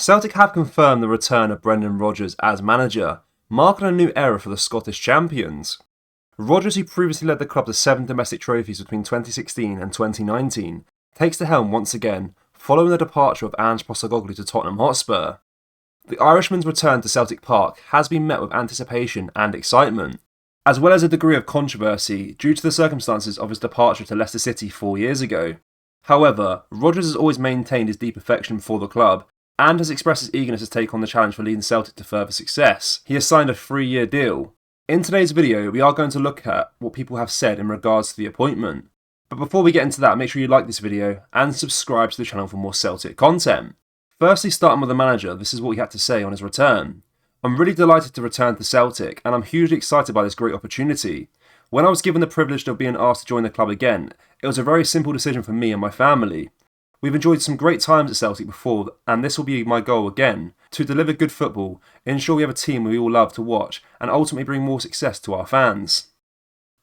Celtic have confirmed the return of Brendan Rodgers as manager, marking a new era for the Scottish champions. Rodgers, who previously led the club to 7 domestic trophies between 2016 and 2019, takes the helm once again, following the departure of Ange Postecoglou to Tottenham Hotspur. The Irishman's return to Celtic Park has been met with anticipation and excitement, as well as a degree of controversy due to the circumstances of his departure to Leicester City 4 years ago. However, Rodgers has always maintained his deep affection for the club and has expressed his eagerness to take on the challenge for leading Celtic to further success. He has signed a 3-year deal. In today's video, we are going to look at what people have said in regards to the appointment. But before we get into that, make sure you like this video and subscribe to the channel for more Celtic content. Firstly, starting with the manager, this is what he had to say on his return. I'm really delighted to return to Celtic, and I'm hugely excited by this great opportunity. When I was given the privilege of being asked to join the club again, it was a very simple decision for me and my family. We've enjoyed some great times at Celtic before, and this will be my goal again, to deliver good football, ensure we have a team we all love to watch, and ultimately bring more success to our fans.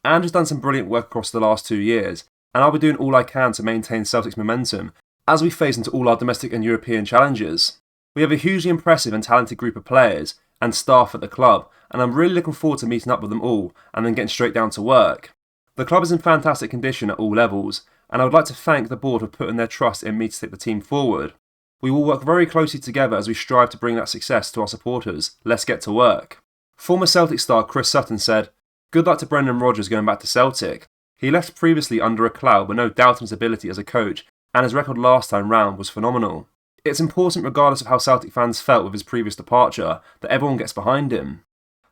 Ange has done some brilliant work across the last 2 years, and I'll be doing all I can to maintain Celtic's momentum as we face into all our domestic and European challenges. We have a hugely impressive and talented group of players and staff at the club, and I'm really looking forward to meeting up with them all and then getting straight down to work. The club is in fantastic condition at all levels, and I would like to thank the board for putting their trust in me to take the team forward. We will work very closely together as we strive to bring that success to our supporters. Let's get to work. Former Celtic star Chris Sutton said, "Good luck to Brendan Rodgers going back to Celtic. He left previously under a cloud but no doubt in his ability as a coach, and his record last time round was phenomenal. It's important, regardless of how Celtic fans felt with his previous departure, that everyone gets behind him."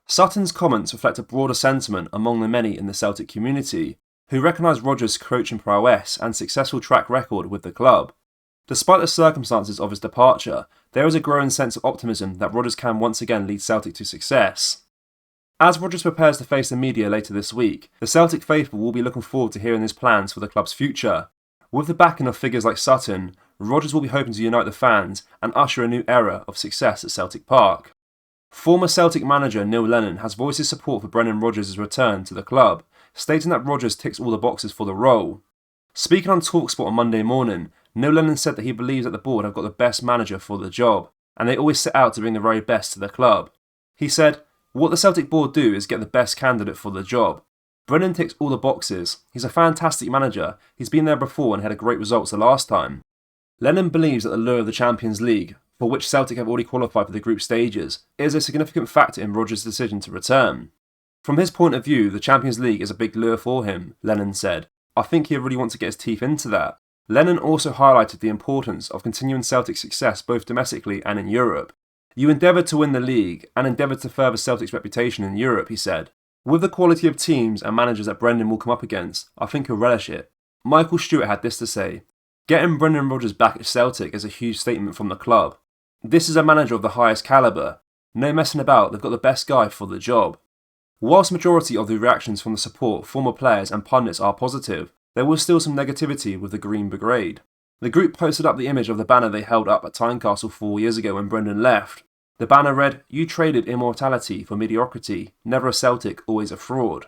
Sutton's comments reflect a broader sentiment among the many in the Celtic community, who recognise Rodgers' coaching prowess and successful track record with the club. Despite the circumstances of his departure, there is a growing sense of optimism that Rodgers can once again lead Celtic to success. As Rodgers prepares to face the media later this week, the Celtic faithful will be looking forward to hearing his plans for the club's future. With the backing of figures like Sutton, Rodgers will be hoping to unite the fans and usher a new era of success at Celtic Park. Former Celtic manager Neil Lennon has voiced his support for Brendan Rodgers' return to the club, stating that Rodgers ticks all the boxes for the role. Speaking on TalkSport on Monday morning, Neil Lennon said that he believes that the board have got the best manager for the job, and they always set out to bring the very best to the club. He said, "What the Celtic board do is get the best candidate for the job. Brendan ticks all the boxes. He's a fantastic manager. He's been there before and had great results the last time." Lennon believes that the lure of the Champions League, for which Celtic have already qualified for the group stages, is a significant factor in Rodgers' decision to return. From his point of view, the Champions League is a big lure for him, Lennon said. "I think he really wants to get his teeth into that." Lennon also highlighted the importance of continuing Celtic's success both domestically and in Europe. "You endeavoured to win the league and endeavoured to further Celtic's reputation in Europe," he said. "With the quality of teams and managers that Brendan will come up against, I think he'll relish it." Michael Stewart had this to say, "Getting Brendan Rodgers back at Celtic is a huge statement from the club. This is a manager of the highest calibre. No messing about, they've got the best guy for the job." Whilst majority of the reactions from the support, former players and pundits are positive, there was still some negativity with the Green Brigade. The group posted up the image of the banner they held up at Tynecastle 4 years ago when Brendan left. The banner read, "You traded immortality for mediocrity, never a Celtic, always a fraud."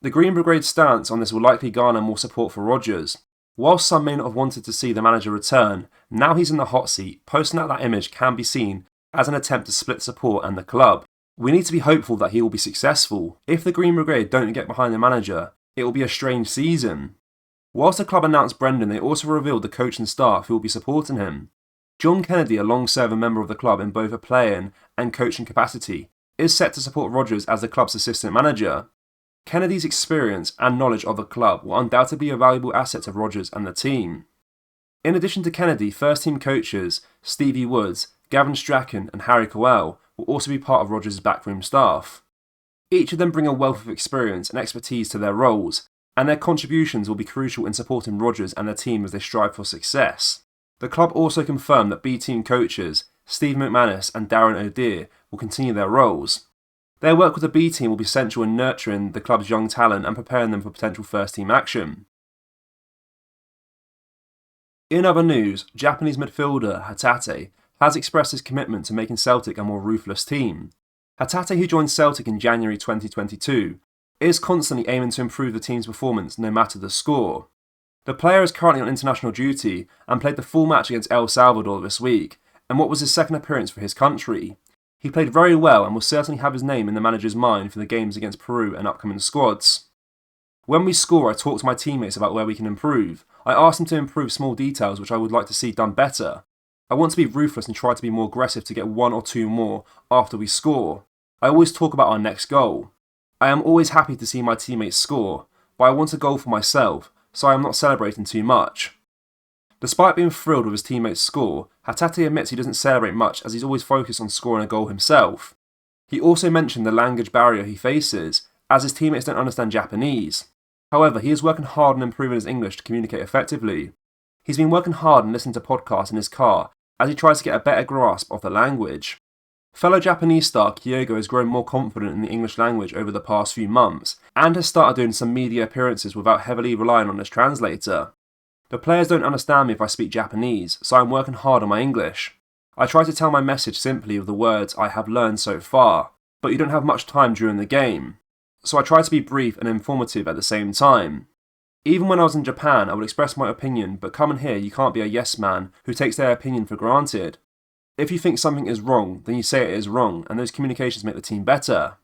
The Green Brigade's stance on this will likely garner more support for Rodgers. Whilst some may not have wanted to see the manager return, now he's in the hot seat, posting out that image can be seen as an attempt to split support and the club. We need to be hopeful that he will be successful. If the Green Brigade don't get behind the manager, it will be a strange season. Whilst the club announced Brendan, they also revealed the coach and staff who will be supporting him. John Kennedy, a long-serving member of the club in both a playing and coaching capacity, is set to support Rodgers as the club's assistant manager. Kennedy's experience and knowledge of the club will undoubtedly be a valuable asset to Rodgers and the team. In addition to Kennedy, first-team coaches Stevie Woods, Gavin Strachan and Harry Cowell will also be part of Rodgers' backroom staff. Each of them bring a wealth of experience and expertise to their roles, and their contributions will be crucial in supporting Rodgers and the team as they strive for success. The club also confirmed that B-team coaches Steve McManus and Darren O'Dear will continue their roles. Their work with the B-team will be central in nurturing the club's young talent and preparing them for potential first-team action. In other news, Japanese midfielder Hatate has expressed his commitment to making Celtic a more ruthless team. Hatate, who joined Celtic in January 2022, is constantly aiming to improve the team's performance no matter the score. The player is currently on international duty and played the full match against El Salvador this week, and what was his second appearance for his country. He played very well and will certainly have his name in the manager's mind for the games against Peru and upcoming squads. When we score, I talk to my teammates about where we can improve. I ask them to improve small details which I would like to see done better. I want to be ruthless and try to be more aggressive to get 1 or 2 more after we score. I always talk about our next goal. I am always happy to see my teammates score, but I want a goal for myself, so I am not celebrating too much. Despite being thrilled with his teammates' score, Hatate admits he doesn't celebrate much as he's always focused on scoring a goal himself. He also mentioned the language barrier he faces, as his teammates don't understand Japanese. However, he is working hard on improving his English to communicate effectively. He's been working hard and listening to podcasts in his car as he tries to get a better grasp of the language. Fellow Japanese star Kyogo has grown more confident in the English language over the past few months and has started doing some media appearances without heavily relying on his translator. The players don't understand me if I speak Japanese, so I'm working hard on my English. I try to tell my message simply with the words I have learned so far, but you don't have much time during the game. So I try to be brief and informative at the same time. Even when I was in Japan, I would express my opinion, but coming here you can't be a yes man who takes their opinion for granted. If you think something is wrong, then you say it is wrong, and those communications make the team better.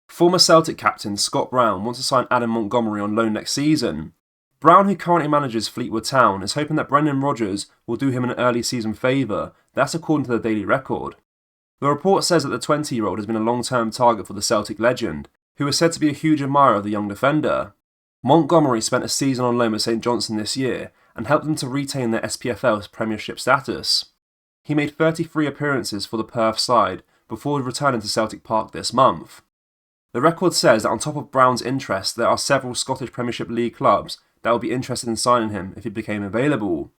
Former Celtic captain Scott Brown wants to sign Adam Montgomery on loan next season. Brown, who currently manages Fleetwood Town, is hoping that Brendan Rodgers will do him an early season favour. That's according to the Daily Record. The report says that the 20-year-old has been a long-term target for the Celtic legend, who is said to be a huge admirer of the young defender. Montgomery spent a season on loan with St Johnstone this year and helped them to retain their SPFL Premiership status. He made 33 appearances for the Perth side before returning to Celtic Park this month. The record says that on top of Brown's interest, there are several Scottish Premiership League clubs that would be interested in signing him if he became available.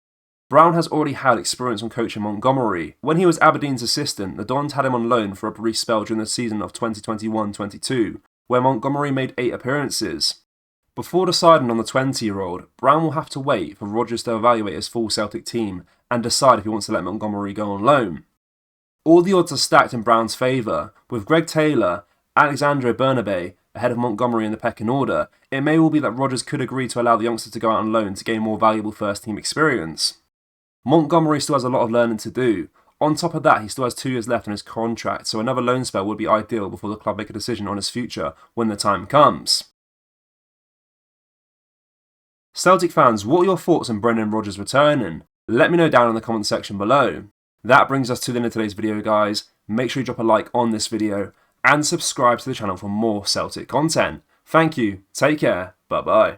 Brown has already had experience on coaching Montgomery. When he was Aberdeen's assistant, the Dons had him on loan for a brief spell during the season of 2021-22, where Montgomery made 8 appearances. Before deciding on the 20-year-old, Brown will have to wait for Rodgers to evaluate his full Celtic team and decide if he wants to let Montgomery go on loan. All the odds are stacked in Brown's favour, with Greg Taylor, Alexandre Bernabe ahead of Montgomery in the pecking order. It may well be that Rodgers could agree to allow the youngster to go out on loan to gain more valuable first-team experience. Montgomery still has a lot of learning to do. On top of that, he still has 2 years left on his contract, so another loan spell would be ideal before the club make a decision on his future when the time comes. Celtic fans, what are your thoughts on Brendan Rodgers returning? Let me know down in the comment section below. That brings us to the end of today's video, guys. Make sure you drop a like on this video and subscribe to the channel for more Celtic content. Thank you, take care, bye bye.